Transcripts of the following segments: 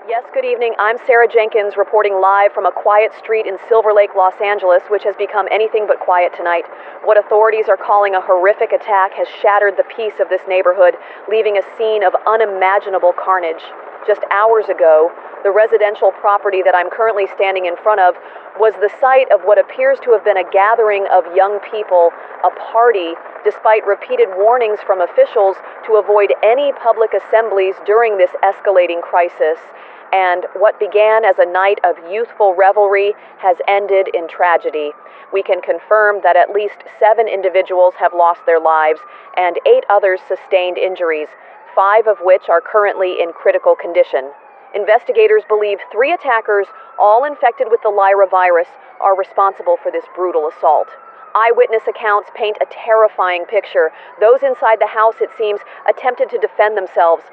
Yes, good evening. I'm Sarah Jenkins reporting live from a quiet street in Silver Lake, Los Angeles, which has become anything but quiet tonight. What authorities are calling a horrific attack has shattered the peace of this neighborhood, leaving a scene of unimaginable carnage. Just hours ago, the residential property that I'm currently standing in front of was the site of what appears to have been a gathering of young people, a party, despite repeated warnings from officials to avoid any public assemblies during this escalating crisis. And what began as a night of youthful revelry has ended in tragedy. We can confirm that at least 7 individuals have lost their lives and 8 others sustained injuries, 5 of which are currently in critical condition. Investigators believe 3 attackers, all infected with the Lyra virus, are responsible for this brutal assault. Eyewitness accounts paint a terrifying picture. Those inside the house, it seems, attempted to defend themselves.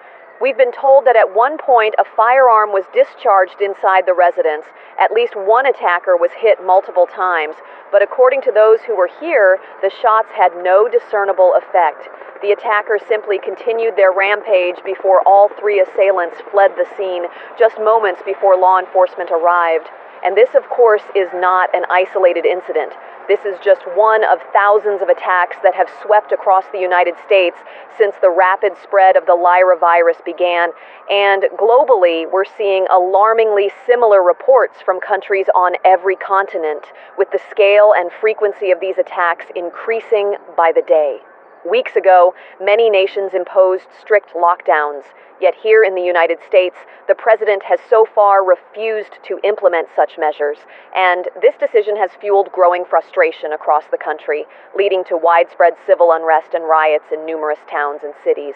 We've been told that at one point a firearm was discharged inside the residence. At least one attacker was hit multiple times, but according to those who were here, the shots had no discernible effect. The attackers simply continued their rampage before all 3 assailants fled the scene just moments before law enforcement arrived. And this, of course, is not an isolated incident. This is just one of thousands of attacks that have swept across the United States since the rapid spread of the Lyra virus began. And globally, we're seeing alarmingly similar reports from countries on every continent, with the scale and frequency of these attacks increasing by the day. Weeks ago, many nations imposed strict lockdowns. Yet here in the United States, the president has so far refused to implement such measures, and this decision has fueled growing frustration across the country, leading to widespread civil unrest and riots in numerous towns and cities.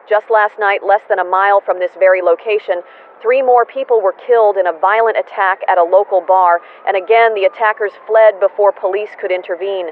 Just last night, less than a mile from this very location, 3 more people were killed in a violent attack at a local bar, and again the attackers fled before police could intervene.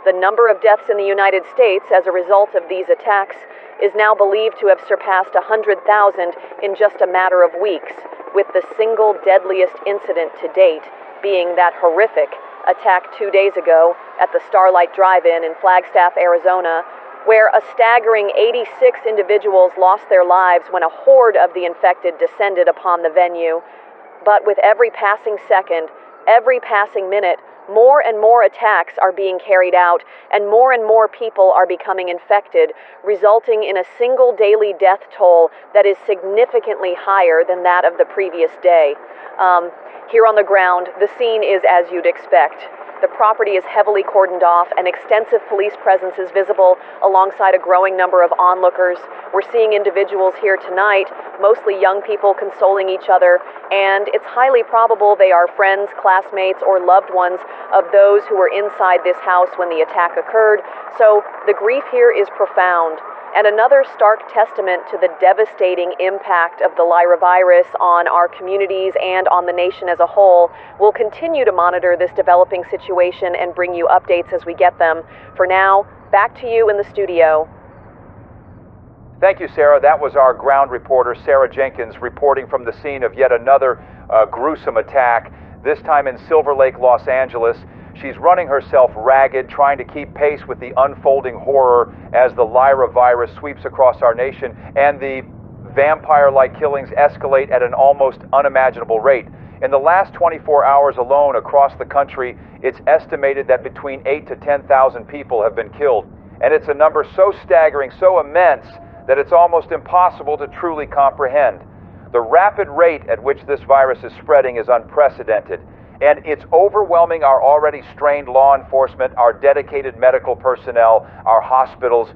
The number of deaths in the United States as a result of these attacks is now believed to have surpassed 100,000 in just a matter of weeks, with the single deadliest incident to date being that horrific attack 2 days ago at the Starlight Drive-In in Flagstaff, Arizona, where a staggering 86 individuals lost their lives when a horde of the infected descended upon the venue. But with every passing second, every passing minute, more and more attacks are being carried out, and more people are becoming infected, resulting in a single daily death toll that is significantly higher than that of the previous day. Here on the ground, the scene is as you'd expect. The property is heavily cordoned off, and extensive police presence is visible alongside a growing number of onlookers. We're seeing individuals here tonight, mostly young people consoling each other, and it's highly probable they are friends, classmates, or loved ones of those who were inside this house when the attack occurred. So the grief here is profound. And another stark testament to the devastating impact of the Lyra virus on our communities and on the nation as a whole. We'll continue to monitor this developing situation and bring you updates as we get them. For now, back to you in the studio. Thank you, Sarah. That was our ground reporter, Sarah Jenkins, reporting from the scene of yet another gruesome attack, this time in Silver Lake, Los Angeles. She's running herself ragged, trying to keep pace with the unfolding horror as the Lyra virus sweeps across our nation and the vampire-like killings escalate at an almost unimaginable rate. In the last 24 hours alone across the country, it's estimated that between 8,000 to 10,000 people have been killed. And it's a number so staggering, so immense, that it's almost impossible to truly comprehend. The rapid rate at which this virus is spreading is unprecedented. And it's overwhelming our already strained law enforcement, our dedicated medical personnel, our hospitals.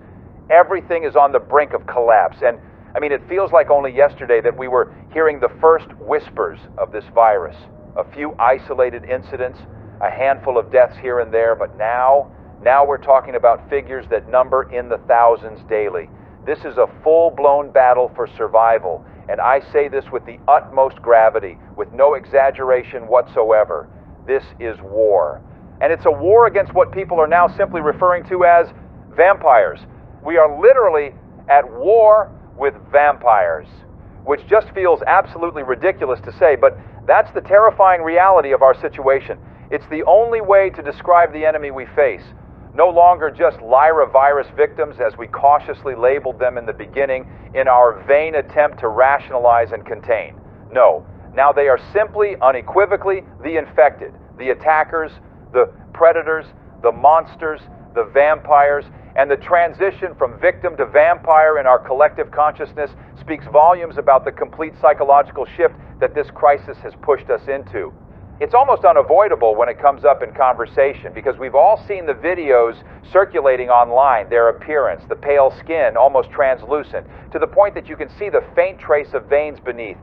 Everything is on the brink of collapse. And I mean, it feels like only yesterday that we were hearing the first whispers of this virus. A few isolated incidents, a handful of deaths here and there, but now we're talking about figures that number in the thousands daily. This is a full-blown battle for survival. And I say this with the utmost gravity, with no exaggeration whatsoever. This is war. And it's a war against what people are now simply referring to as vampires. We are literally at war with vampires, which just feels absolutely ridiculous to say, but that's the terrifying reality of our situation. It's the only way to describe the enemy we face. No longer just Lyra virus victims, as we cautiously labeled them in the beginning in our vain attempt to rationalize and contain. No, Now they are simply, unequivocally, the infected, the attackers, the predators, the monsters, the vampires, and the transition from victim to vampire in our collective consciousness speaks volumes about the complete psychological shift that this crisis has pushed us into. It's almost unavoidable when it comes up in conversation because we've all seen the videos circulating online, their appearance, the pale skin, almost translucent, to the point that you can see the faint trace of veins beneath,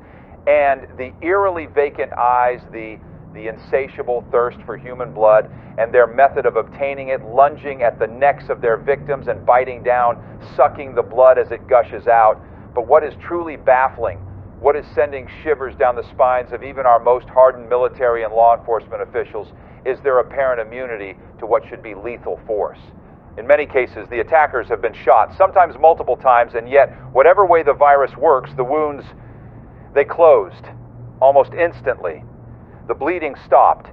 and the eerily vacant eyes, the insatiable thirst for human blood, and their method of obtaining it, lunging at the necks of their victims and biting down, sucking the blood as it gushes out. But what is truly baffling, what is sending shivers down the spines of even our most hardened military and law enforcement officials, is their apparent immunity to what should be lethal force. In many cases, the attackers have been shot, sometimes multiple times, and yet, whatever way the virus works, the wounds, they closed almost instantly. The bleeding stopped,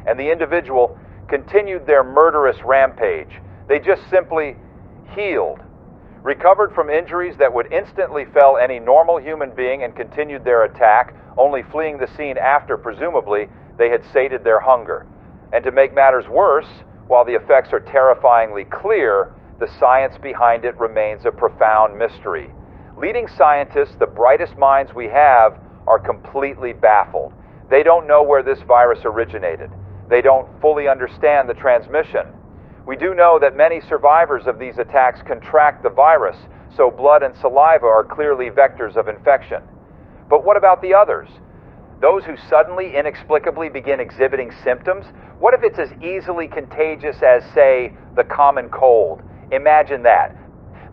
and the individual continued their murderous rampage. They just simply healed, recovered from injuries that would instantly fell any normal human being, and continued their attack, only fleeing the scene after, presumably, they had sated their hunger. And to make matters worse, while the effects are terrifyingly clear, the science behind it remains a profound mystery. Leading scientists, the brightest minds we have, are completely baffled. They don't know where this virus originated. They don't fully understand the transmission. We do know that many survivors of these attacks contract the virus, so blood and saliva are clearly vectors of infection. But what about the others? Those who suddenly, inexplicably begin exhibiting symptoms? What if it's as easily contagious as, say, the common cold? Imagine that.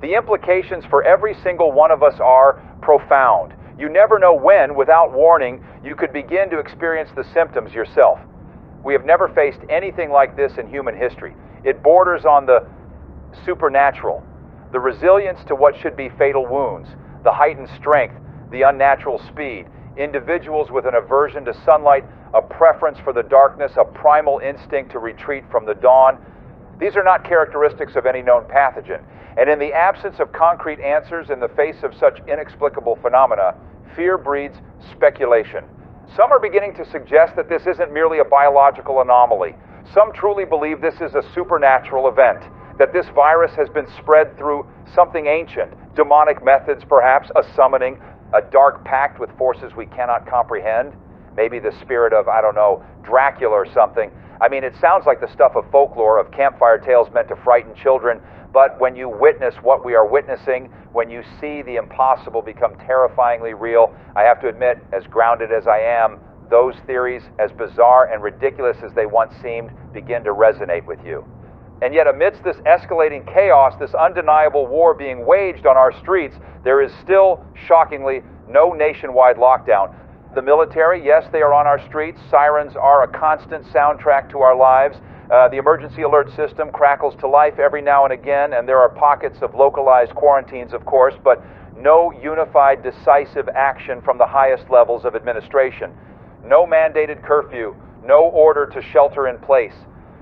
The implications for every single one of us are profound. You never know when, without warning, you could begin to experience the symptoms yourself. We have never faced anything like this in human history. It borders on the supernatural, the resilience to what should be fatal wounds, the heightened strength, the unnatural speed, individuals with an aversion to sunlight, a preference for the darkness, a primal instinct to retreat from the dawn. These are not characteristics of any known pathogen. And in the absence of concrete answers in the face of such inexplicable phenomena, fear breeds speculation. Some are beginning to suggest that this isn't merely a biological anomaly. Some truly believe this is a supernatural event, that this virus has been spread through something ancient, demonic methods perhaps, a summoning, a dark pact with forces we cannot comprehend, maybe the spirit of, I don't know, Dracula or something. I mean, it sounds like the stuff of folklore, of campfire tales meant to frighten children, but when you witness what we are witnessing, when you see the impossible become terrifyingly real, I have to admit, as grounded as I am, those theories, as bizarre and ridiculous as they once seemed, begin to resonate with you. And yet amidst this escalating chaos, this undeniable war being waged on our streets, there is still, shockingly, no nationwide lockdown. The military, yes, they are on our streets. Sirens are a constant soundtrack to our lives. The emergency alert system crackles to life every now and again, and there are pockets of localized quarantines, of course, but no unified, decisive action from the highest levels of administration. No mandated curfew, no order to shelter in place.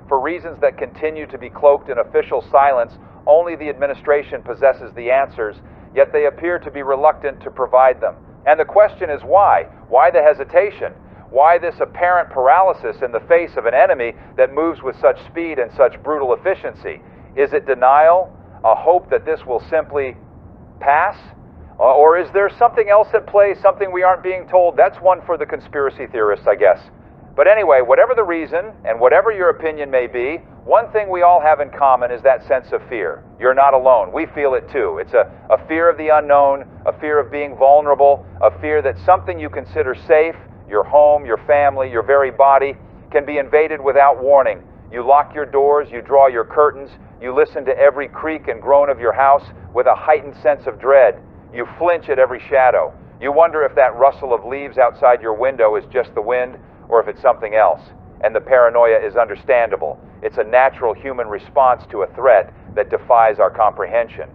For reasons that continue to be cloaked in official silence, only the administration possesses the answers, yet they appear to be reluctant to provide them. And the question is why? Why the hesitation? Why this apparent paralysis in the face of an enemy that moves with such speed and such brutal efficiency? Is it denial? A hope that this will simply pass? Or is there something else at play, something we aren't being told? That's one for the conspiracy theorists, I guess. But anyway, whatever the reason, and whatever your opinion may be, one thing we all have in common is that sense of fear. You're not alone. We feel it too. It's a fear of the unknown, a fear of being vulnerable, a fear that something you consider safe, your home, your family, your very body, can be invaded without warning. You lock your doors, you draw your curtains, you listen to every creak and groan of your house with a heightened sense of dread. You flinch at every shadow. You wonder if that rustle of leaves outside your window is just the wind or if it's something else. And the paranoia is understandable. It's a natural human response to a threat that defies our comprehension.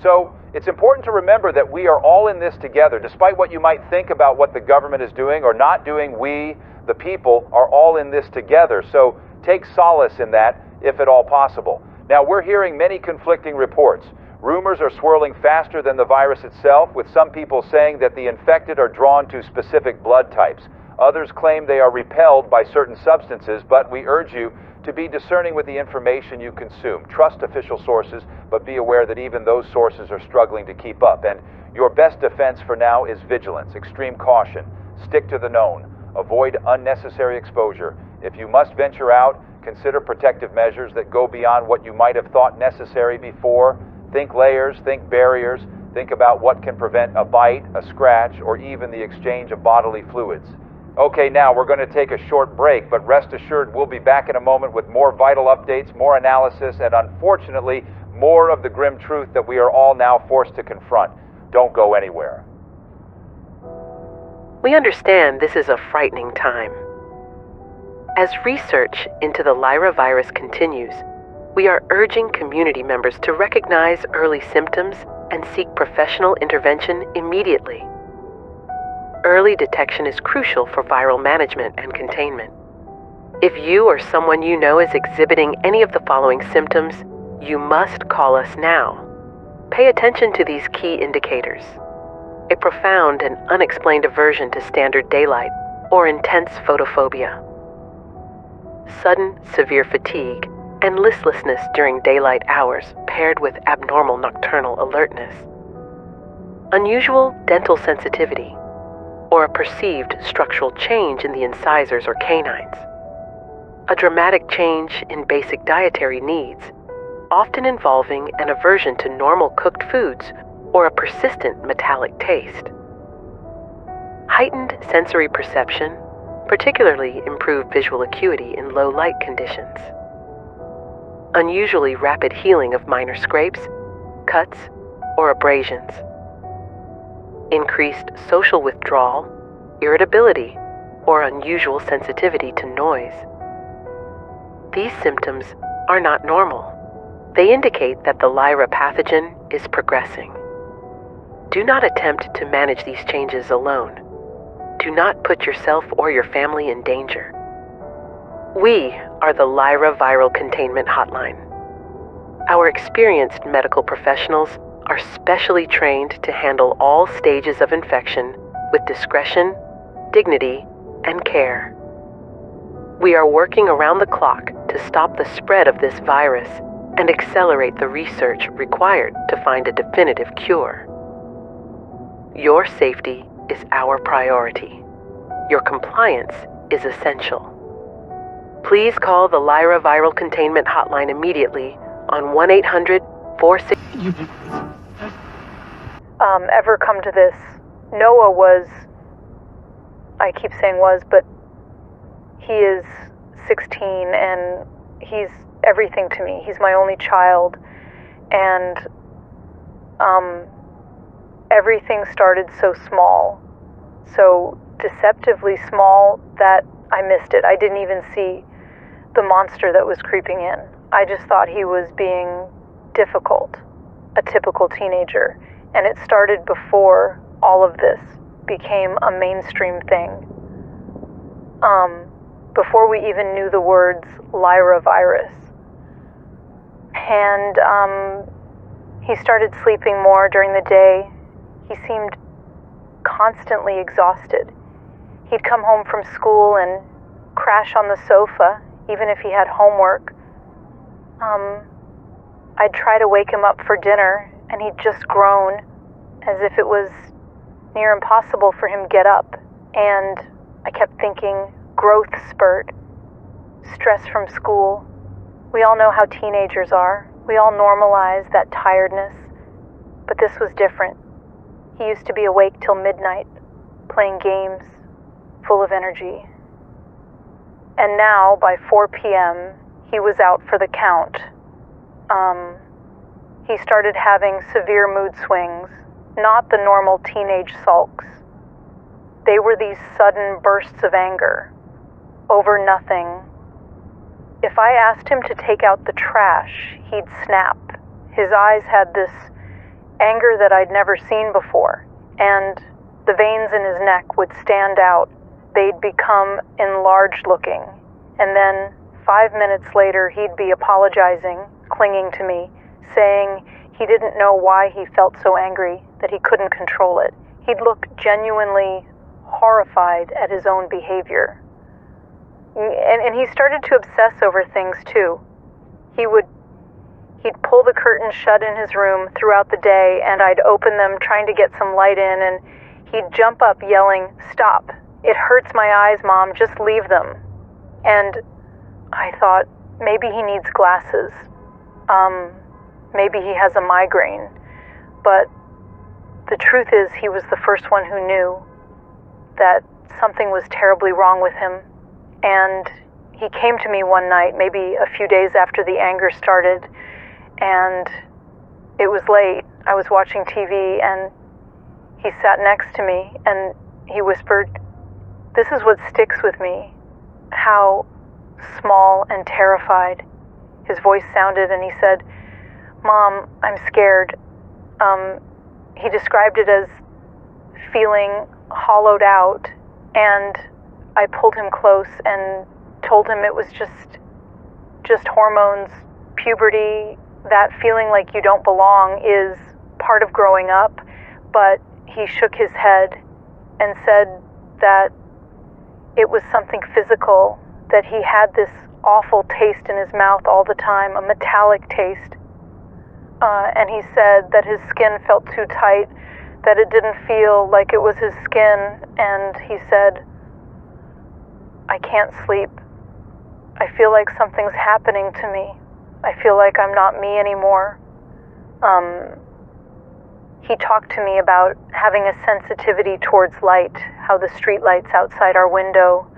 So it's important to remember that we are all in this together. Despite what you might think about what the government is doing or not doing, we, the people, are all in this together. So take solace in that, if at all possible. Now, we're hearing many conflicting reports. Rumors are swirling faster than the virus itself, with some people saying that the infected are drawn to specific blood types. Others claim they are repelled by certain substances, but we urge you to be discerning with the information you consume. Trust official sources, but be aware that even those sources are struggling to keep up. And your best defense for now is vigilance, extreme caution. Stick to the known. Avoid unnecessary exposure. If you must venture out, consider protective measures that go beyond what you might have thought necessary before. Think layers, think barriers, think about what can prevent a bite, a scratch, or even the exchange of bodily fluids. Okay, now we're going to take a short break, but rest assured we'll be back in a moment with more vital updates, more analysis, and unfortunately, more of the grim truth that we are all now forced to confront. Don't go anywhere. We understand this is a frightening time. As research into the Lyra virus continues, we are urging community members to recognize early symptoms and seek professional intervention immediately. Early detection is crucial for viral management and containment. If you or someone you know is exhibiting any of the following symptoms, you must call us now. Pay attention to these key indicators: a profound and unexplained aversion to standard daylight or intense photophobia, sudden severe fatigue and listlessness during daylight hours paired with abnormal nocturnal alertness, unusual dental sensitivity, or a perceived structural change in the incisors or canines, a dramatic change in basic dietary needs, often involving an aversion to normal cooked foods or a persistent metallic taste, heightened sensory perception, particularly improved visual acuity in low light conditions, unusually rapid healing of minor scrapes, cuts, or abrasions, increased social withdrawal, irritability, or unusual sensitivity to noise. These symptoms are not normal. They indicate that the Lyra pathogen is progressing. Do not attempt to manage these changes alone. Do not put yourself or your family in danger. We are the Lyra Viral Containment Hotline. Our experienced medical professionals are specially trained to handle all stages of infection with discretion, dignity, and care. We are working around the clock to stop the spread of this virus and accelerate the research required to find a definitive cure. Your safety is our priority. Your compliance is essential. Please call the Lyra Viral Containment Hotline immediately on 1-800-46... Ever come to this? Noah was, I keep saying was, but he is 16 and he's everything to me. He's my only child, and everything started so small, so deceptively small that I missed it. I didn't even see the monster that was creeping in. I just thought he was being difficult, a typical teenager, and it started before all of this became a mainstream thing. Before we even knew the words Lyra virus. And he started sleeping more during the day. He seemed constantly exhausted. He'd come home from school and crash on the sofa, even if he had homework. I'd try to wake him up for dinner, and he'd just groan as if it was near impossible for him to get up. And I kept thinking, growth spurt, stress from school. We all know how teenagers are. We all normalize that tiredness, but this was different. He used to be awake till midnight, playing games, full of energy. And now, by 4 p.m., he was out for the count. He started having severe mood swings, not the normal teenage sulks. They were these sudden bursts of anger over nothing. If I asked him to take out the trash, he'd snap. His eyes had this anger that I'd never seen before, and the veins in his neck would stand out. They'd become enlarged looking, and then 5 minutes later he'd be apologizing, clinging to me, saying he didn't know why he felt so angry, that he couldn't control it. He'd look genuinely horrified at his own behavior. And he started to obsess over things too. He'd pull the curtains shut in his room throughout the day, and I'd open them trying to get some light in, and he'd jump up yelling, "Stop! It hurts my eyes, Mom, just leave them." And I thought, maybe he needs glasses. Maybe he has a migraine. But the truth is, he was the first one who knew that something was terribly wrong with him. And he came to me one night, maybe a few days after the anger started, and it was late. I was watching TV, and he sat next to me, and he whispered, "This is what sticks with me, how small and terrified his voice sounded," and he said, "Mom, I'm scared." He described it as feeling hollowed out, and I pulled him close and told him it was just hormones, puberty. That feeling like you don't belong is part of growing up. But he shook his head and said that it was something physical, that he had this awful taste in his mouth all the time, a metallic taste. And he said that his skin felt too tight, that it didn't feel like it was his skin. And he said, "I can't sleep. I feel like something's happening to me. I feel like I'm not me anymore." He talked to me about having a sensitivity towards light, how the street lights outside our window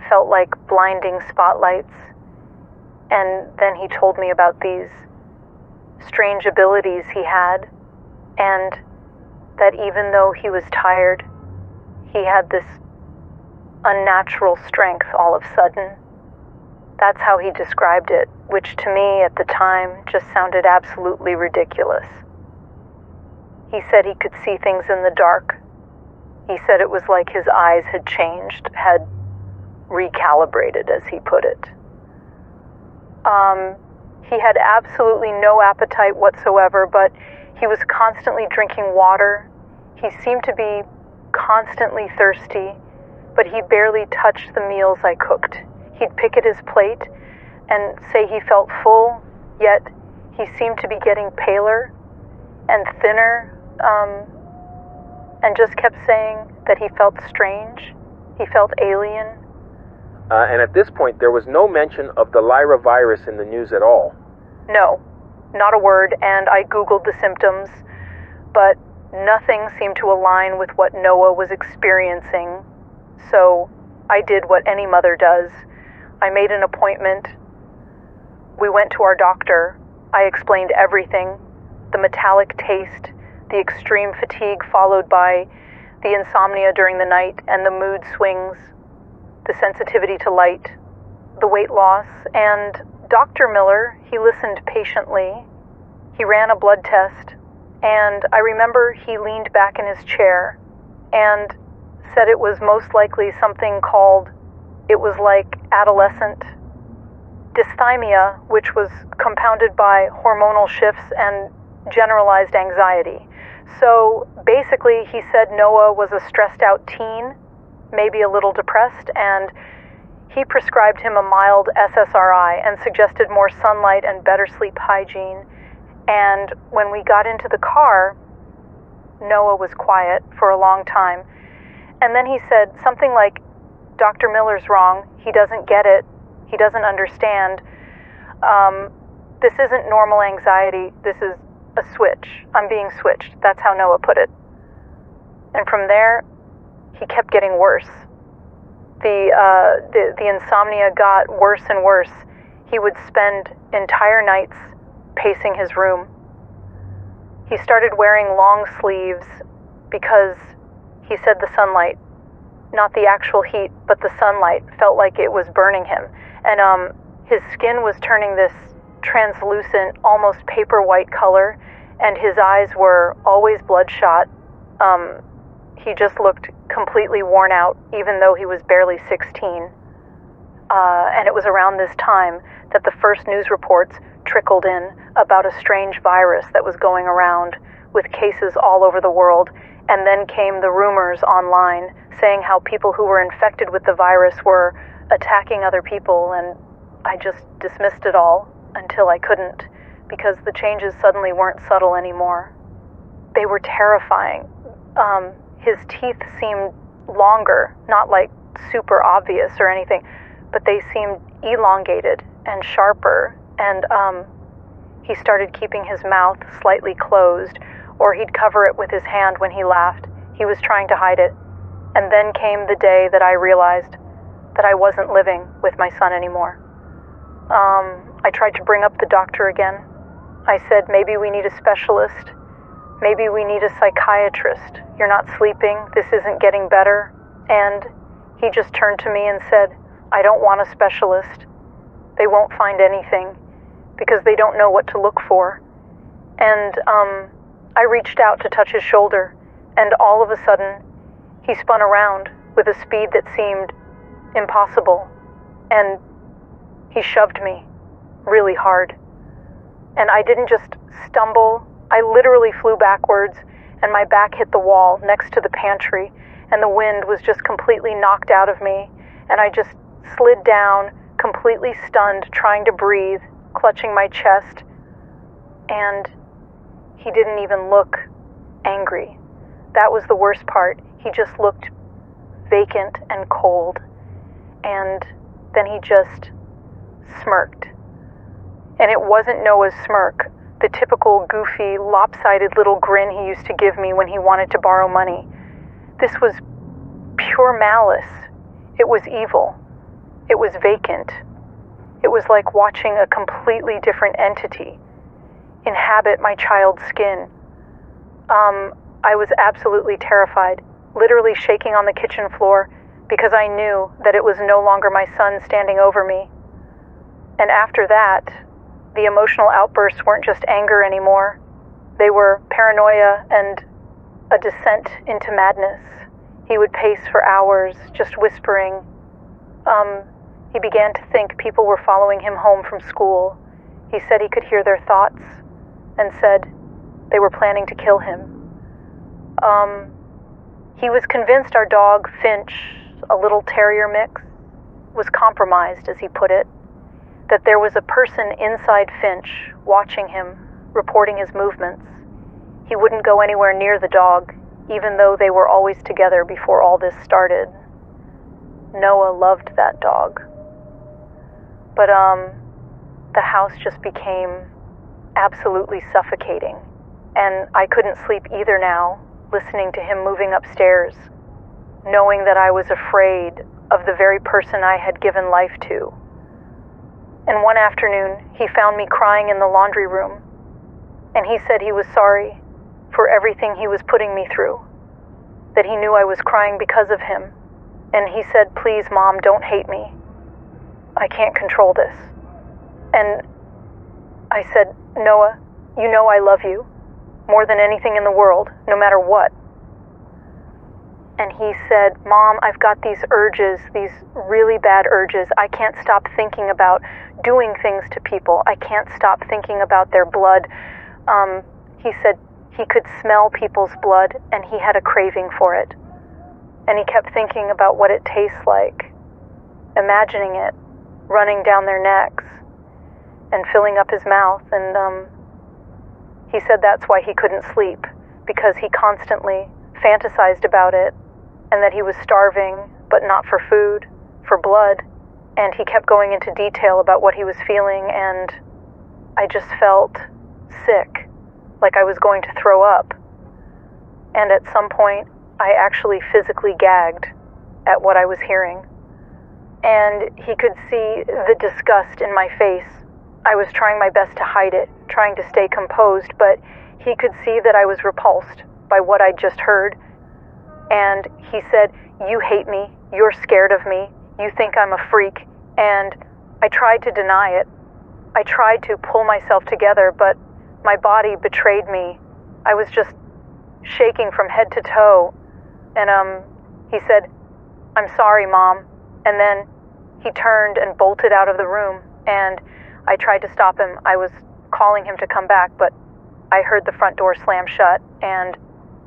felt like blinding spotlights. And then he told me about these strange abilities he had, and that even though he was tired, he had this unnatural strength all of a sudden. That's how he described it, which to me at the time just sounded absolutely ridiculous. He said he could see things in the dark. He said it was like his eyes had changed, had recalibrated, as he put it. He had absolutely no appetite whatsoever, but he was constantly drinking water. He seemed to be constantly thirsty, but he barely touched the meals I cooked. He'd pick at his plate and say he felt full, yet he seemed to be getting paler and thinner, and just kept saying that he felt strange, he felt alien. And at this point, there was no mention of the Lyra virus in the news at all. No, not a word, and I Googled the symptoms, but nothing seemed to align with what Noah was experiencing. So I did what any mother does. I made an appointment. We went to our doctor. I explained everything, the metallic taste, the extreme fatigue followed by the insomnia during the night and the mood swings, the sensitivity to light, the weight loss, and Dr. Miller, he listened patiently. He ran a blood test, and I remember he leaned back in his chair and said it was most likely something called, it was like adolescent dysthymia, which was compounded by hormonal shifts and generalized anxiety. So basically, he said Noah was a stressed out teen, maybe a little depressed, and he prescribed him a mild SSRI and suggested more sunlight and better sleep hygiene. And when we got into the car, Noah was quiet for a long time. And then he said something like, "Dr. Miller's wrong. He doesn't get it. He doesn't understand. This isn't normal anxiety. This is a switch. I'm being switched." That's how Noah put it. And from there, he kept getting worse. The insomnia got worse and worse. He would spend entire nights pacing his room. He started wearing long sleeves because he said the sunlight, not the actual heat, but the sunlight felt like it was burning him. And his skin was turning this translucent, almost paper white color, and his eyes were always bloodshot. He just looked completely worn out, even though he was barely 16. And it was around this time that the first news reports trickled in about a strange virus that was going around with cases all over the world. And then came the rumors online saying how people who were infected with the virus were attacking other people, and I just dismissed it all until I couldn't, because the changes suddenly weren't subtle anymore. They were terrifying. His teeth seemed longer, not like super obvious or anything, but they seemed elongated and sharper, and he started keeping his mouth slightly closed, or he'd cover it with his hand when he laughed. He was trying to hide it. And then came the day that I realized that I wasn't living with my son anymore. I tried to bring up the doctor again. I said, maybe we need a specialist. Maybe we need a psychiatrist. You're not sleeping. This isn't getting better. And he just turned to me and said, I don't want a specialist. They won't find anything because they don't know what to look for. And I reached out to touch his shoulder, and all of a sudden, he spun around with a speed that seemed impossible, and he shoved me really hard. And I didn't just stumble, I literally flew backwards, and my back hit the wall next to the pantry, and the wind was just completely knocked out of me, and I just slid down, completely stunned, trying to breathe, clutching my chest, and he didn't even look angry. That was the worst part. He just looked vacant and cold, and then he just smirked. And it wasn't Noah's smirk, the typical goofy, lopsided little grin he used to give me when he wanted to borrow money. This was pure malice. It was evil. It was vacant. It was like watching a completely different entity inhabit my child's skin. I was absolutely terrified, literally shaking on the kitchen floor because I knew that it was no longer my son standing over me. And after that, the emotional outbursts weren't just anger anymore. They were paranoia and a descent into madness. He would pace for hours, just whispering. He began to think people were following him home from school. He said he could hear their thoughts and said they were planning to kill him. He was convinced our dog, Finch, a little terrier mix, was compromised, as he put it, that there was a person inside Finch watching him, reporting his movements. He wouldn't go anywhere near the dog, even though they were always together before all this started. Noah loved that dog. But the house just became absolutely suffocating, and I couldn't sleep either now, listening to him moving upstairs, knowing that I was afraid of the very person I had given life to. And one afternoon, he found me crying in the laundry room, and he said he was sorry for everything he was putting me through, that he knew I was crying because of him, and he said, please, Mom, don't hate me. I can't control this. And I said, Noah, you know I love you more than anything in the world, no matter what. And he said, Mom, I've got these urges, these really bad urges. I can't stop thinking about doing things to people. I can't stop thinking about their blood. He said he could smell people's blood, and he had a craving for it. And he kept thinking about what it tastes like, imagining it running down their necks and filling up his mouth. And he said that's why he couldn't sleep, because he constantly fantasized about it, and that he was starving, but not for food, for blood. And he kept going into detail about what he was feeling, and I just felt sick, like I was going to throw up. And at some point, I actually physically gagged at what I was hearing. And he could see the disgust in my face. I was trying my best to hide it, trying to stay composed, but he could see that I was repulsed by what I'd just heard. And he said, you hate me, you're scared of me, you think I'm a freak. And I tried to deny it. I tried to pull myself together, but my body betrayed me. I was just shaking from head to toe. And he said, I'm sorry, Mom. And then he turned and bolted out of the room, and I tried to stop him. I was calling him to come back, but I heard the front door slam shut, and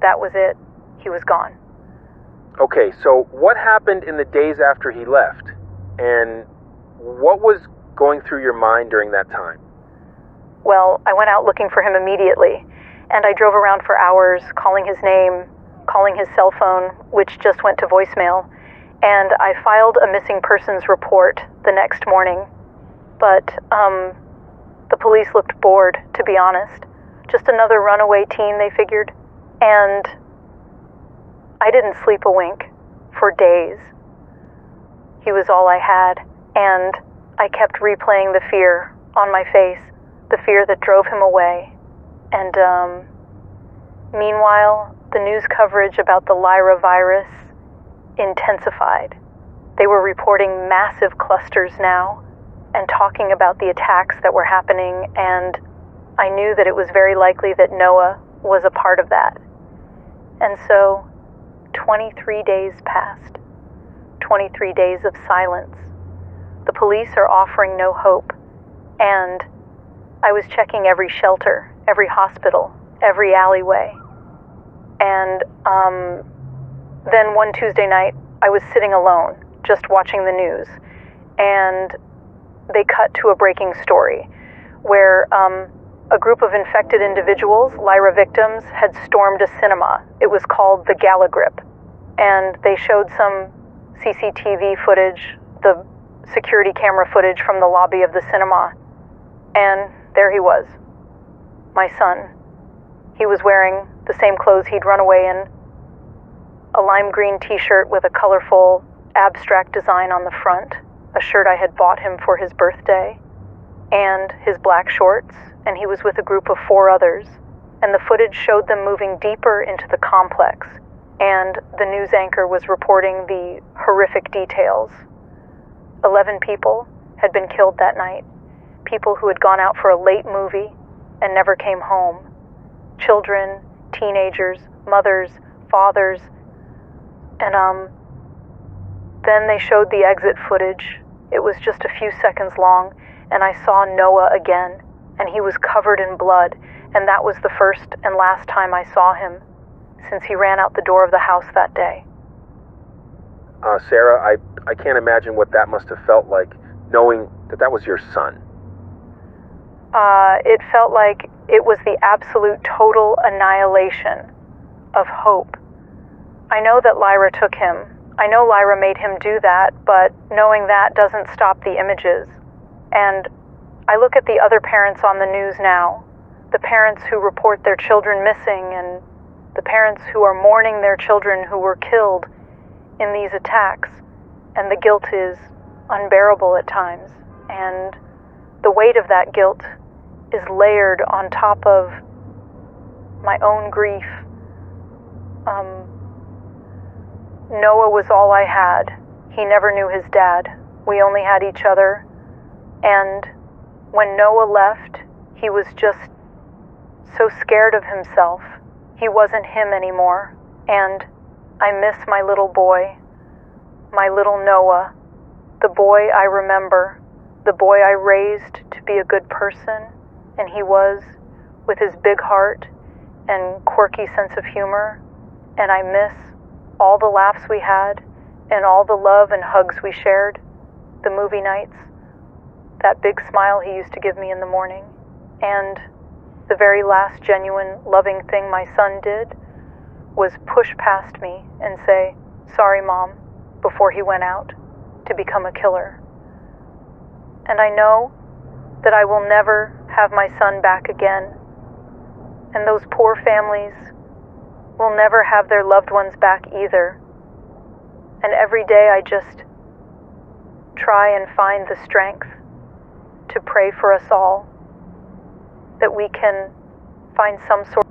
that was it. He was gone. Okay, so what happened in the days after he left? And what was going through your mind during that time? Well, I went out looking for him immediately, and I drove around for hours, calling his name, calling his cell phone, which just went to voicemail, and I filed a missing persons report the next morning. But, the police looked bored, to be honest. Just another runaway teen, they figured. And I didn't sleep a wink for days. He was all I had, and I kept replaying the fear on my face, the fear that drove him away. And, meanwhile, the news coverage about the Lyra virus intensified. They were reporting massive clusters now and talking about the attacks that were happening, and I knew that it was very likely that Noah was a part of that. And so, 23 days passed. 23 days of silence. The police are offering no hope, and I was checking every shelter, every hospital, every alleyway. And then one Tuesday night, I was sitting alone, just watching the news, and they cut to a breaking story where a group of infected individuals, Lyra victims, had stormed a cinema. It was called the Gala Grip, and they showed some CCTV footage, the security camera footage from the lobby of the cinema, and there he was, my son. He was wearing the same clothes he'd run away in, a lime green t-shirt with a colorful abstract design on the front, a shirt I had bought him for his birthday, and his black shorts, and he was with a group of 4 others, and the footage showed them moving deeper into the complex, and the news anchor was reporting the horrific details. 11 people had been killed that night, people who had gone out for a late movie and never came home. Children, teenagers, mothers, fathers, and then they showed the exit footage. It was just a few seconds long, and I saw Noah again, and he was covered in blood, and that was the first and last time I saw him since he ran out the door of the house that day. Sarah, I can't imagine what that must have felt like, knowing that that was your son. It felt like it was the absolute total annihilation of hope. I know that Lyra took him. I know Lyra made him do that, but knowing that doesn't stop the images. And I look at the other parents on the news now, the parents who report their children missing, and the parents who are mourning their children who were killed in these attacks, and the guilt is unbearable at times, and the weight of that guilt is layered on top of my own grief. Noah was all I had. He never knew his dad. We only had each other. And when Noah left, he was just so scared of himself. He wasn't him anymore. And I miss my little boy, my little Noah, the boy I remember, the boy I raised to be a good person, and he was, with his big heart and quirky sense of humor. And I miss all the laughs we had, and all the love and hugs we shared, the movie nights, that big smile he used to give me in the morning, and the very last genuine, loving thing my son did was push past me and say, "Sorry, Mom," before he went out to become a killer. And I know that I will never have my son back again, and those poor families will never have their loved ones back either. And every day I just try and find the strength to pray for us all, that we can find some sort.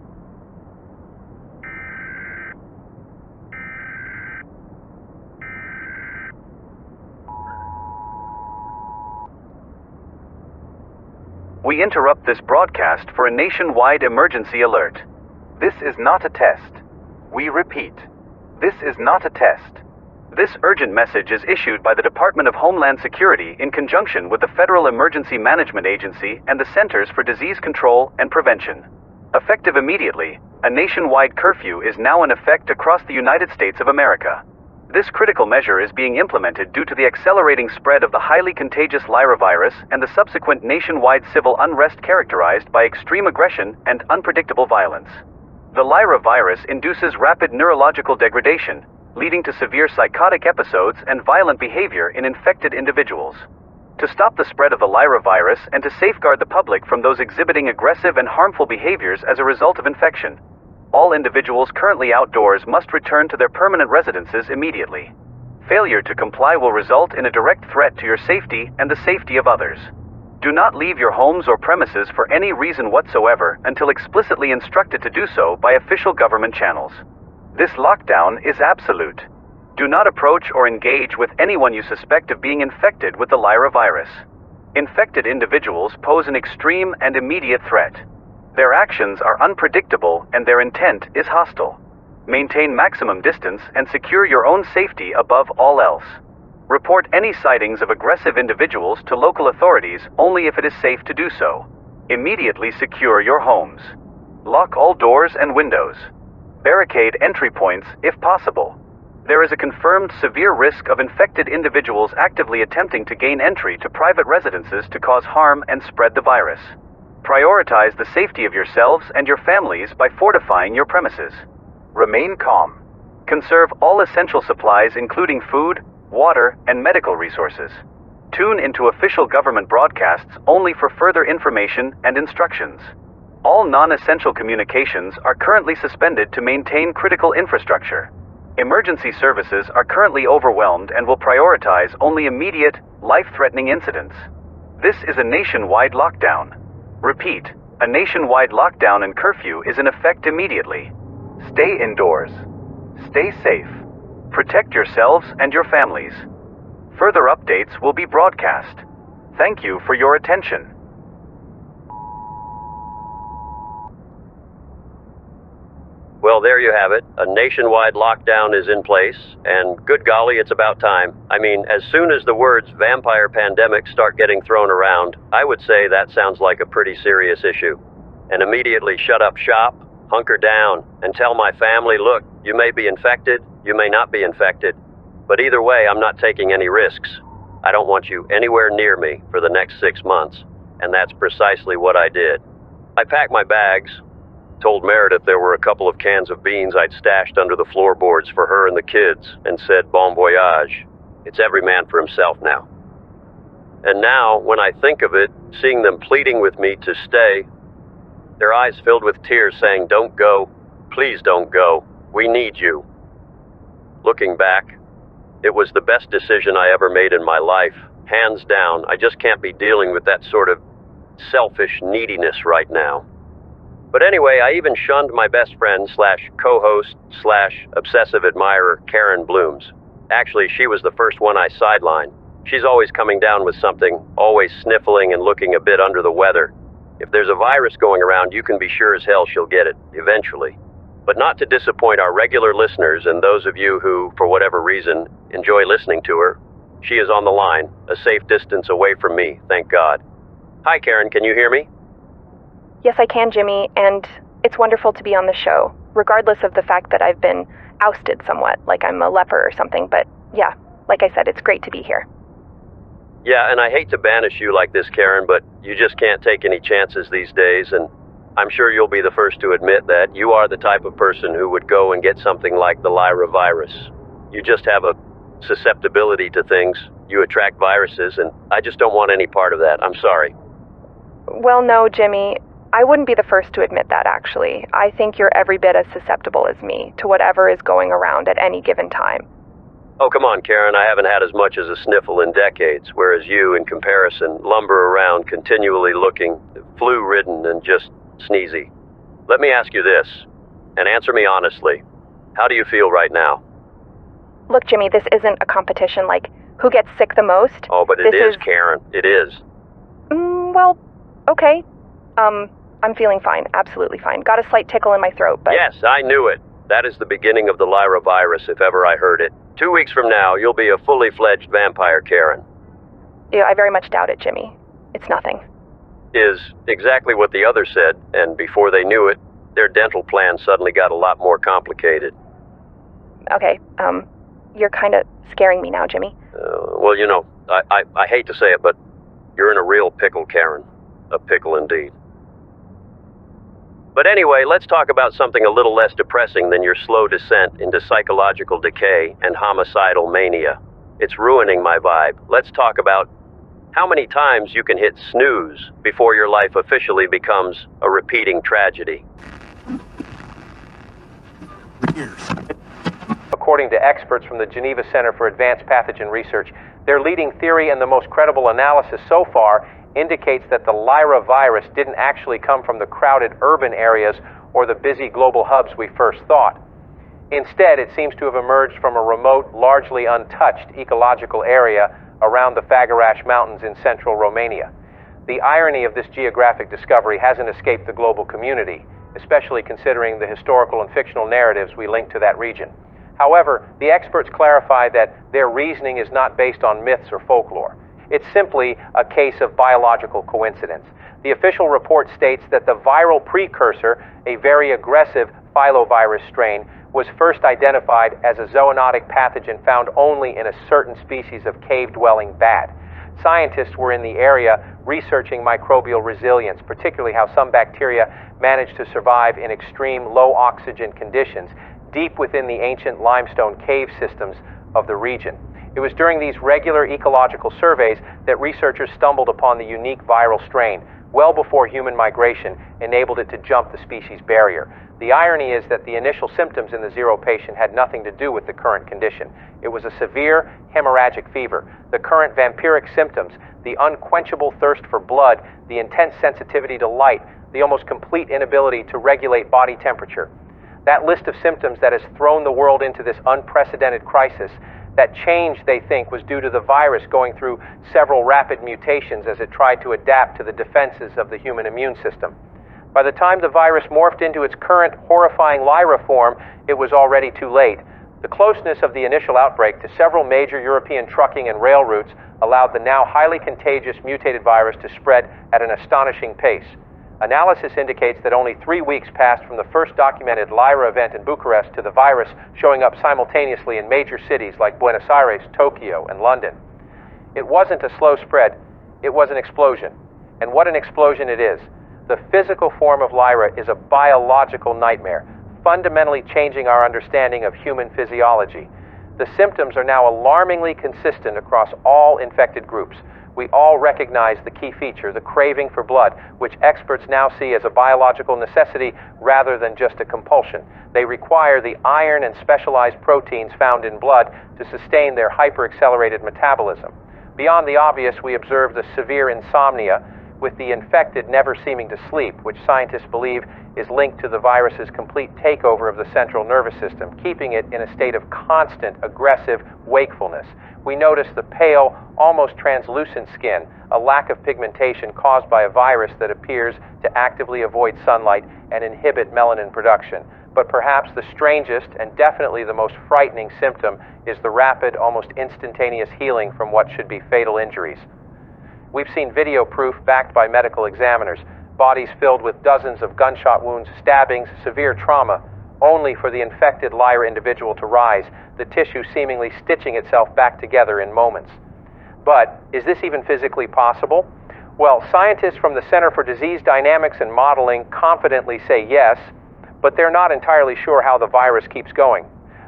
We interrupt this broadcast for a nationwide emergency alert. This is not a test. We repeat, this is not a test. This urgent message is issued by the Department of Homeland Security in conjunction with the Federal Emergency Management Agency and the Centers for Disease Control and Prevention. Effective immediately, a nationwide curfew is now in effect across the United States of America. This critical measure is being implemented due to the accelerating spread of the highly contagious Lyra virus and the subsequent nationwide civil unrest characterized by extreme aggression and unpredictable violence. The Lyra virus induces rapid neurological degradation, leading to severe psychotic episodes and violent behavior in infected individuals. To stop the spread of the Lyra virus and to safeguard the public from those exhibiting aggressive and harmful behaviors as a result of infection, all individuals currently outdoors must return to their permanent residences immediately. Failure to comply will result in a direct threat to your safety and the safety of others. Do not leave your homes or premises for any reason whatsoever until explicitly instructed to do so by official government channels. This lockdown is absolute. Do not approach or engage with anyone you suspect of being infected with the Lyra virus. Infected individuals pose an extreme and immediate threat. Their actions are unpredictable and their intent is hostile. Maintain maximum distance and secure your own safety above all else. Report any sightings of aggressive individuals to local authorities only if it is safe to do so. Immediately secure your homes. Lock all doors and windows. Barricade entry points if possible. There is a confirmed severe risk of infected individuals actively attempting to gain entry to private residences to cause harm and spread the virus. Prioritize the safety of yourselves and your families by fortifying your premises. Remain calm. Conserve all essential supplies including food, water, and medical resources. Tune into official government broadcasts only for further information and instructions. All non-essential communications are currently suspended to maintain critical infrastructure. Emergency services are currently overwhelmed and will prioritize only immediate, life-threatening incidents. This is a nationwide lockdown. Repeat, a nationwide lockdown and curfew is in effect immediately. Stay indoors. Stay safe. Protect yourselves and your families. Further updates will be broadcast. Thank you for your attention. Well, there you have it. A nationwide lockdown is in place, and good golly, it's about time. I mean, as soon as the words vampire pandemic start getting thrown around, I would say that sounds like a pretty serious issue. And immediately shut up shop, hunker down, and tell my family, look, you may be infected, you may not be infected, but either way, I'm not taking any risks. I don't want you anywhere near me for the next 6 months, and that's precisely what I did. I packed my bags, told Meredith there were a couple of cans of beans I'd stashed under the floorboards for her and the kids, and said bon voyage. It's every man for himself now. And now, when I think of it, seeing them pleading with me to stay, their eyes filled with tears saying, don't go, please don't go, we need you. Looking back, it was the best decision I ever made in my life, hands down. I just can't be dealing with that sort of selfish neediness right now. But anyway, I even shunned my best friend / co-host / obsessive admirer, Karen Blooms. Actually, she was the first one I sidelined. She's always coming down with something, always sniffling and looking a bit under the weather. If there's a virus going around, you can be sure as hell she'll get it, eventually. But not to disappoint our regular listeners and those of you who, for whatever reason, enjoy listening to her, she is on the line, a safe distance away from me, thank God. Hi, Karen, can you hear me? Yes, I can, Jimmy, and it's wonderful to be on the show, regardless of the fact that I've been ousted somewhat, like I'm a leper or something, but yeah, like I said, it's great to be here. Yeah, and I hate to banish you like this, Karen, but you just can't take any chances these days, and I'm sure you'll be the first to admit that you are the type of person who would go and get something like the Lyra virus. You just have a susceptibility to things, you attract viruses, and I just don't want any part of that, I'm sorry. Well, no, Jimmy, I wouldn't be the first to admit that, actually. I think you're every bit as susceptible as me to whatever is going around at any given time. Oh, come on, Karen, I haven't had as much as a sniffle in decades, whereas you, in comparison, lumber around continually looking flu-ridden and just sneezy. Let me ask you this, and answer me honestly. How do you feel right now? Look, Jimmy, this isn't a competition like who gets sick the most. Oh, but it is, Karen. It is. Well, okay. I'm feeling fine, absolutely fine. Got a slight tickle in my throat, but... Yes, I knew it. That is the beginning of the Lyra virus, if ever I heard it. 2 weeks from now, you'll be a fully fledged vampire, Karen. Yeah, I very much doubt it, Jimmy. It's nothing. Is exactly what the others said, and before they knew it, their dental plan suddenly got a lot more complicated. Okay, You're kind of scaring me now, Jimmy. Well, you know, I hate to say it, but you're in a real pickle, Karen. A pickle indeed. But anyway, let's talk about something a little less depressing than your slow descent into psychological decay and homicidal mania. It's ruining my vibe. Let's talk about how many times you can hit snooze before your life officially becomes a repeating tragedy. According to experts from the Geneva Center for Advanced Pathogen Research, their leading theory and the most credible analysis so far indicates that the Lyra virus didn't actually come from the crowded urban areas or the busy global hubs we first thought. Instead, it seems to have emerged from a remote, largely untouched ecological area around the Făgăraș Mountains in central Romania. The irony of this geographic discovery hasn't escaped the global community, especially considering the historical and fictional narratives we link to that region. However, the experts clarify that their reasoning is not based on myths or folklore. It's simply a case of biological coincidence. The official report states that the viral precursor, a very aggressive filovirus strain, was first identified as a zoonotic pathogen found only in a certain species of cave-dwelling bat. Scientists were in the area researching microbial resilience, particularly how some bacteria manage to survive in extreme low-oxygen conditions deep within the ancient limestone cave systems of the region. It was during these regular ecological surveys that researchers stumbled upon the unique viral strain, well before human migration enabled it to jump the species barrier. The irony is that the initial symptoms in the zero patient had nothing to do with the current condition. It was a severe hemorrhagic fever. The current vampiric symptoms, the unquenchable thirst for blood, the intense sensitivity to light, the almost complete inability to regulate body temperature. That list of symptoms that has thrown the world into this unprecedented crisis. That change, they think, was due to the virus going through several rapid mutations as it tried to adapt to the defenses of the human immune system. By the time the virus morphed into its current horrifying Lyra form, it was already too late. The closeness of the initial outbreak to several major European trucking and rail routes allowed the now highly contagious mutated virus to spread at an astonishing pace. Analysis indicates that only 3 weeks passed from the first documented Lyra event in Bucharest to the virus showing up simultaneously in major cities like Buenos Aires, Tokyo, and London. It wasn't a slow spread, it was an explosion. And what an explosion it is. The physical form of Lyra is a biological nightmare, fundamentally changing our understanding of human physiology. The symptoms are now alarmingly consistent across all infected groups. We all recognize the key feature, the craving for blood, which experts now see as a biological necessity rather than just a compulsion. They require the iron and specialized proteins found in blood to sustain their hyper-accelerated metabolism. Beyond the obvious, we observe the severe insomnia, with the infected never seeming to sleep, which scientists believe is linked to the virus's complete takeover of the central nervous system, keeping it in a state of constant, aggressive wakefulness. We notice the pale, almost translucent skin, a lack of pigmentation caused by a virus that appears to actively avoid sunlight and inhibit melanin production. But perhaps the strangest and definitely the most frightening symptom is the rapid, almost instantaneous healing from what should be fatal injuries. We've seen video proof backed by medical examiners, bodies filled with dozens of gunshot wounds, stabbings, severe trauma, only for the infected Lyra individual to rise, the tissue seemingly stitching itself back together in moments. But is this even physically possible? Well, scientists from the Center for Disease Dynamics and Modeling confidently say yes, but they're not entirely sure how the virus keeps going.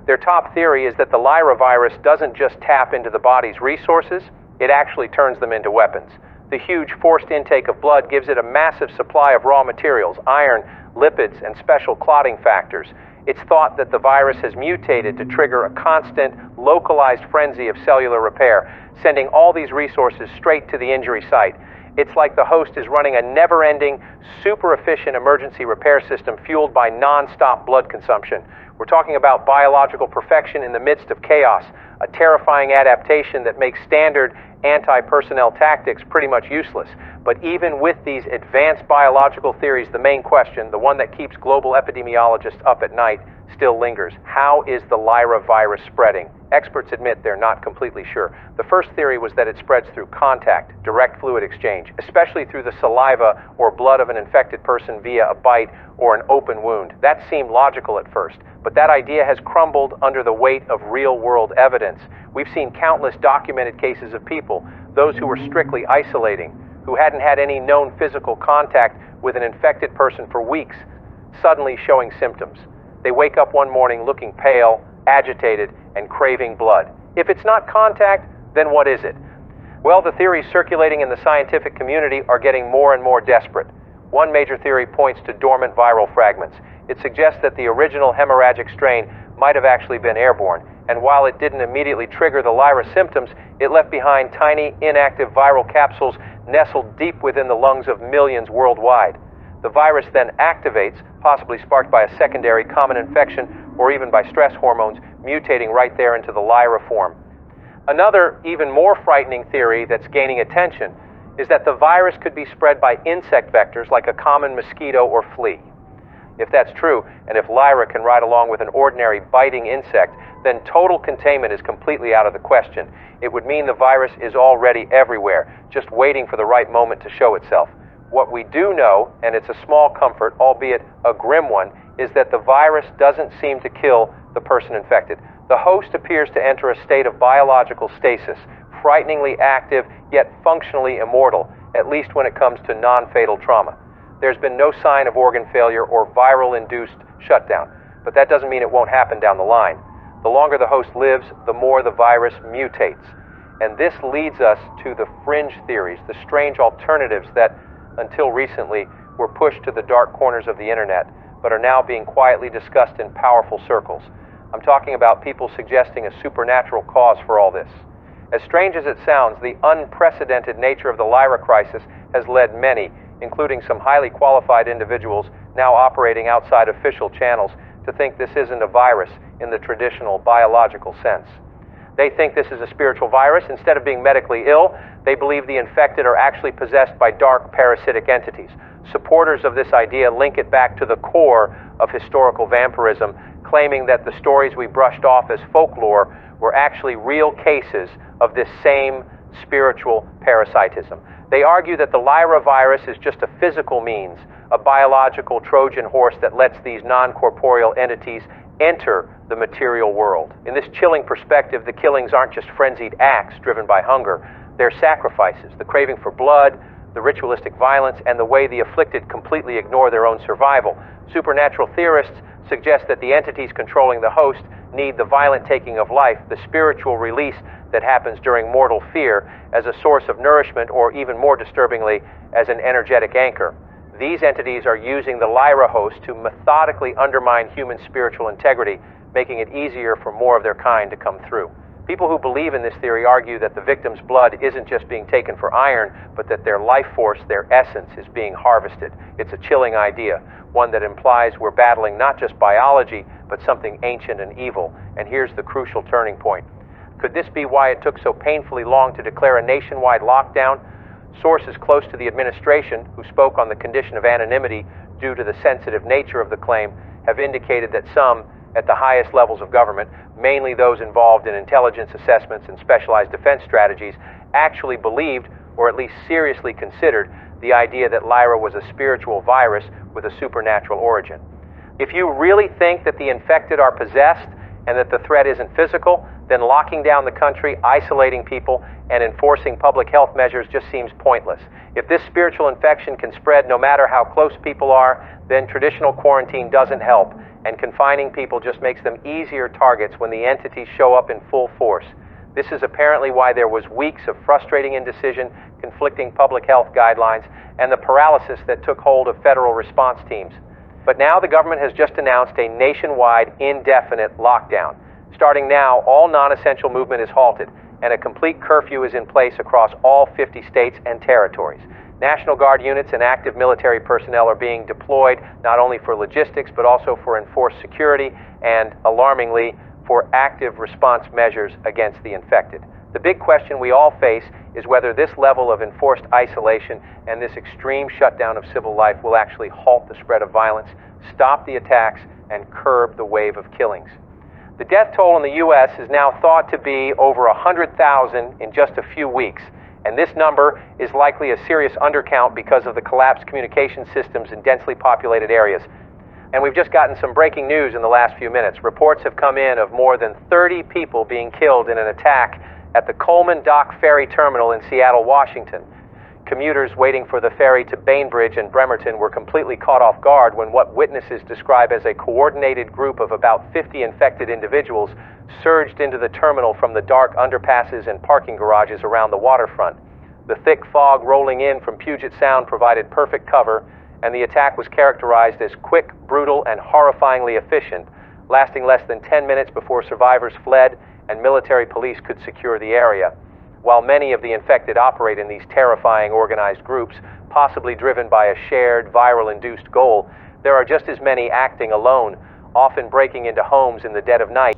Their top theory is that the Lyra virus doesn't just tap into the body's resources, it actually turns them into weapons. The huge forced intake of blood gives it a massive supply of raw materials, iron, lipids, and special clotting factors. It's thought that the virus has mutated to trigger a constant, localized frenzy of cellular repair, sending all these resources straight to the injury site. It's like the host is running a never-ending, super-efficient emergency repair system fueled by non-stop blood consumption. We're talking about biological perfection in the midst of chaos, a terrifying adaptation that makes standard anti-personnel tactics pretty much useless. But even with these advanced biological theories, the main question, the one that keeps global epidemiologists up at night, still lingers. How is the Lyra virus spreading? Experts admit they're not completely sure. The first theory was that it spreads through contact, direct fluid exchange, especially through the saliva or blood of an infected person via a bite or an open wound. That seemed logical at first, but that idea has crumbled under the weight of real-world evidence. We've seen countless documented cases of people, those who were strictly isolating, who hadn't had any known physical contact with an infected person for weeks, suddenly showing symptoms. They wake up one morning looking pale, agitated, and craving blood. If it's not contact, then what is it? Well, the theories circulating in the scientific community are getting more and more desperate. One major theory points to dormant viral fragments. It suggests that the original hemorrhagic strain might have actually been airborne, and while it didn't immediately trigger the Lyra symptoms, it left behind tiny, inactive viral capsules nestled deep within the lungs of millions worldwide. The virus then activates, possibly sparked by a secondary common infection or even by stress hormones mutating right there into the Lyra form. Another, even more frightening theory that's gaining attention is that the virus could be spread by insect vectors like a common mosquito or flea. If that's true, and if Lyra can ride along with an ordinary biting insect, then total containment is completely out of the question. It would mean the virus is already everywhere, just waiting for the right moment to show itself. What we do know, and it's a small comfort, albeit a grim one, is that the virus doesn't seem to kill the person infected. The host appears to enter a state of biological stasis, frighteningly active, yet functionally immortal, at least when it comes to non-fatal trauma. There's been no sign of organ failure or viral-induced shutdown, but that doesn't mean it won't happen down the line. The longer the host lives, the more the virus mutates. And this leads us to the fringe theories, the strange alternatives that, until recently, were pushed to the dark corners of the internet, but are now being quietly discussed in powerful circles. I'm talking about people suggesting a supernatural cause for all this. As strange as it sounds, the unprecedented nature of the Lyra crisis has led many, including some highly qualified individuals now operating outside official channels, to think this isn't a virus in the traditional biological sense. They think this is a spiritual virus. Instead of being medically ill, they believe the infected are actually possessed by dark parasitic entities. Supporters of this idea link it back to the core of historical vampirism, claiming that the stories we brushed off as folklore were actually real cases of this same spiritual parasitism. They argue that the Lyra virus is just a physical means, a biological Trojan horse that lets these non-corporeal entities enter the material world. In this chilling perspective, the killings aren't just frenzied acts driven by hunger. They're sacrifices, the craving for blood, the ritualistic violence, and the way the afflicted completely ignore their own survival. Supernatural theorists suggest that the entities controlling the host need the violent taking of life, the spiritual release that happens during mortal fear, as a source of nourishment, or even more disturbingly, as an energetic anchor. These entities are using the Lyra host to methodically undermine human spiritual integrity, making it easier for more of their kind to come through. People who believe in this theory argue that the victim's blood isn't just being taken for iron, but that their life force, their essence, is being harvested. It's a chilling idea, one that implies we're battling not just biology, but something ancient and evil. And here's the crucial turning point. Could this be why it took so painfully long to declare a nationwide lockdown? Sources close to the administration, who spoke on the condition of anonymity due to the sensitive nature of the claim, have indicated that some, at the highest levels of government, mainly those involved in intelligence assessments and specialized defense strategies, actually believed, or at least seriously considered, the idea that Lyra was a spiritual virus with a supernatural origin. If you really think that the infected are possessed and that the threat isn't physical, then locking down the country, isolating people, and enforcing public health measures just seems pointless. If this spiritual infection can spread no matter how close people are, then traditional quarantine doesn't help, and confining people just makes them easier targets when the entities show up in full force. This is apparently why there was weeks of frustrating indecision, conflicting public health guidelines, and the paralysis that took hold of federal response teams. But now the government has just announced a nationwide, indefinite lockdown. Starting now, all non-essential movement is halted, and a complete curfew is in place across all 50 states and territories. National Guard units and active military personnel are being deployed not only for logistics, but also for enforced security and, alarmingly, for active response measures against the infected. The big question we all face is whether this level of enforced isolation and this extreme shutdown of civil life will actually halt the spread of violence, stop the attacks, and curb the wave of killings. The death toll in the U.S. is now thought to be over 100,000 in just a few weeks, and this number is likely a serious undercount because of the collapsed communication systems in densely populated areas. And we've just gotten some breaking news in the last few minutes. Reports have come in of more than 30 people being killed in an attack at the Coleman Dock Ferry Terminal in Seattle, Washington. Commuters waiting for the ferry to Bainbridge and Bremerton were completely caught off guard when what witnesses describe as a coordinated group of about 50 infected individuals surged into the terminal from the dark underpasses and parking garages around the waterfront. The thick fog rolling in from Puget Sound provided perfect cover, and the attack was characterized as quick, brutal, and horrifyingly efficient, lasting less than 10 minutes before survivors fled and military police could secure the area. While many of the infected operate in these terrifying organized groups, possibly driven by a shared, viral-induced goal, there are just as many acting alone, often breaking into homes in the dead of night.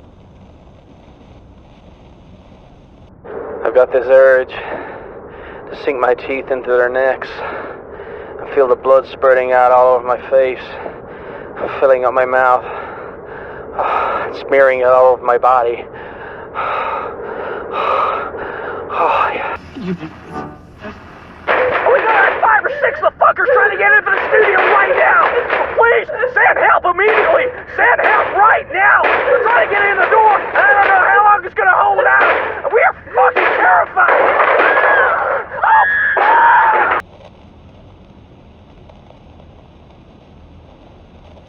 I've got this urge to sink my teeth into their necks. I feel the blood spurting out all over my face, filling up my mouth, smearing it all over my body. Oh, yeah. We got 5 or 6 of the fuckers trying to get into the studio right now! Please, send help immediately! Send help right now! They're trying to get in the door! I don't know how long it's gonna hold out! We are fucking terrified! Oh, fuck!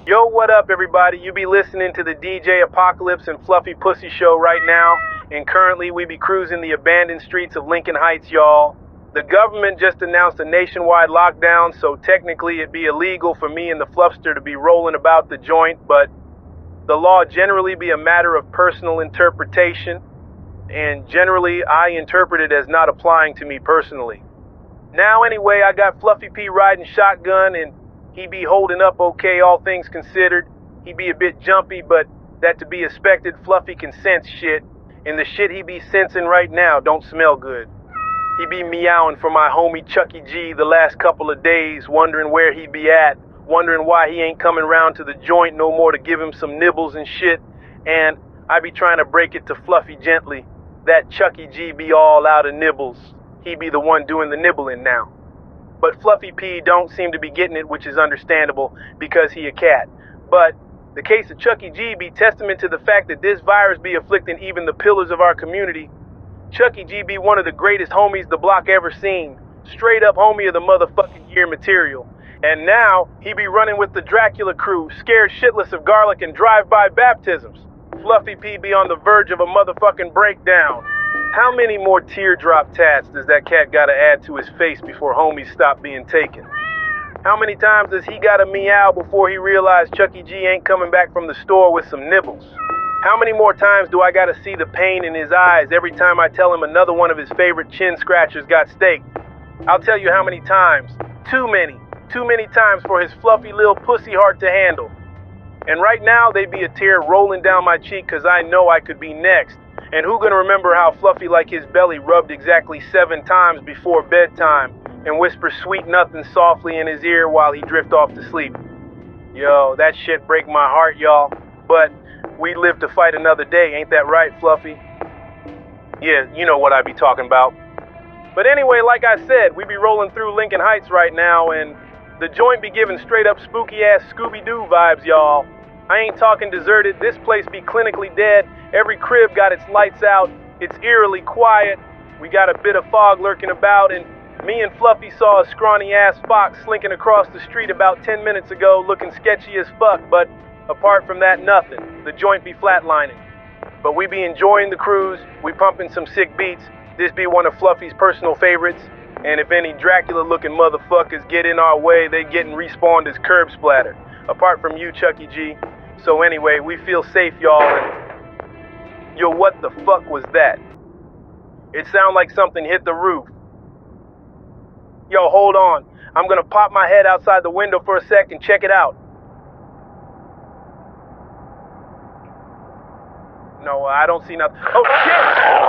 Yo, what up, everybody? You be listening to the DJ Apocalypse and Fluffy Pussy Show right now, and currently we be cruising the abandoned streets of Lincoln Heights, y'all. The government just announced a nationwide lockdown, so technically it'd be illegal for me and the Fluffster to be rolling about the joint, but the law generally be a matter of personal interpretation, and generally I interpret it as not applying to me personally. Now anyway, I got Fluffy P riding shotgun, and he be holding up okay, all things considered. He be a bit jumpy, but that to be expected. Fluffy can sense shit, and the shit he be sensing right now don't smell good. He be meowing for my homie Chucky G the last couple of days, wondering where he be at, wondering why he ain't coming round to the joint no more to give him some nibbles and shit, and I be trying to break it to Fluffy gently. That Chucky G be all out of nibbles. He be the one doing the nibbling now. But Fluffy P don't seem to be getting it, which is understandable because he a cat. But the case of Chucky G be testament to the fact that this virus be afflicting even the pillars of our community. Chucky G be one of the greatest homies the block ever seen. Straight up homie of the motherfucking year material. And now he be running with the Dracula crew, scared shitless of garlic and drive-by baptisms. Fluffy P be on the verge of a motherfucking breakdown. How many more teardrop tats does that cat gotta add to his face before homies stop being taken? How many times does he gotta meow before he realized Chucky G ain't coming back from the store with some nibbles? How many more times do I gotta see the pain in his eyes every time I tell him another one of his favorite chin scratchers got staked? I'll tell you how many times. Too many. Too many times for his fluffy little pussy heart to handle. And right now they be a tear rolling down my cheek cause I know I could be next. And who gonna remember how Fluffy like his belly rubbed exactly 7 times before bedtime and whisper sweet nothing softly in his ear while he drift off to sleep? Yo, that shit break my heart, y'all. But we live to fight another day, ain't that right, Fluffy? Yeah, you know what I be talking about. But anyway, like I said, we be rolling through Lincoln Heights right now, and the joint be giving straight up spooky ass Scooby-Doo vibes, y'all. I ain't talking deserted, this place be clinically dead. Every crib got its lights out, it's eerily quiet. We got a bit of fog lurking about, and me and Fluffy saw a scrawny ass fox slinking across the street about 10 minutes ago looking sketchy as fuck, but apart from that, nothing. The joint be flatlining. But we be enjoying the cruise, we pumping some sick beats. This be one of Fluffy's personal favorites, and if any Dracula-looking motherfuckers get in our way, they getting respawned as curb splatter. Apart from you, Chucky G. So anyway, we feel safe, y'all, and yo, what the fuck was that? It sounded like something hit the roof. Yo, hold on. I'm gonna pop my head outside the window for a sec and check it out. No, I don't see nothing. Oh, shit!